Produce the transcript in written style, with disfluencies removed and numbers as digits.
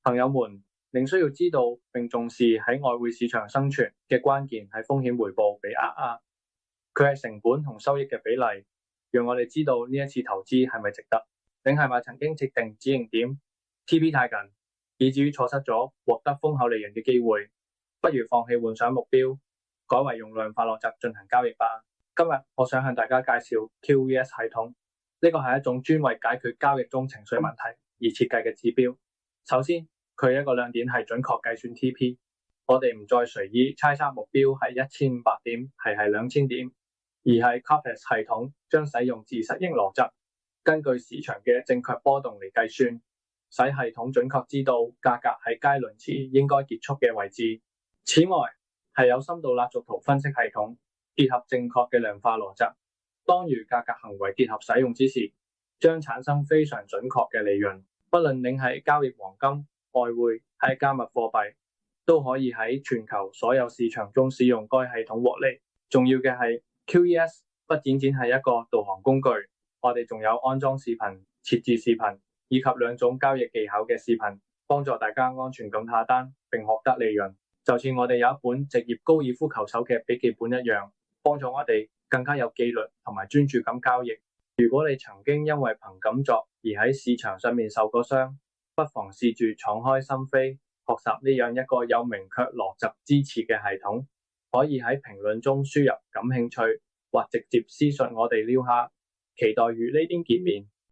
朋友們，您需要知道並重視喺外匯市場生存嘅關鍵係風險回報比額，佢係成本同收益嘅比例，讓我哋知道呢一次投資係咪值得，定係咪曾經設定止盈點 TP 太近，以至於錯失咗獲得豐厚利潤嘅機會，不如放棄幻想目標，改為用量化邏輯進行交易吧。今日我想向大家介紹 QVS 系統，呢個係一種專為解決交易中情緒問題而設計嘅指標。首先，佢一個亮點係準確計算 TP， 我哋唔再隨意猜測目標係1500點係2000點，而係 QVS 系統將使用自適應邏輯，根據市場嘅正確波動嚟計算，使系統準確知道價格喺該輪次應該結束嘅位置。此外，係有深度蠟燭圖分析系統，結合正確嘅量化邏輯，當與價格行為結合使用之時，將產生非常準確嘅利潤。不論您係交易黃金、外匯、係加密貨幣，都可以喺全球所有市場中使用該系統獲利。重要嘅係 QVS 不僅僅係一個導航工具，我哋仲有安裝視頻、設置視頻以及2種交易技巧嘅視頻，幫助大家安全咁下單並獲得利潤。就似我哋有一本職業高爾夫球手嘅筆記本一樣，幫助我哋更加有紀律同埋專注咁交易。如果你曾經因為憑感覺而喺市場上面受過傷，不妨試住敞開心扉，學習呢樣一個有明確邏輯支持嘅系統。可以喺評論中輸入感興趣，或直接私信我哋撩下。期待與呢邊見面。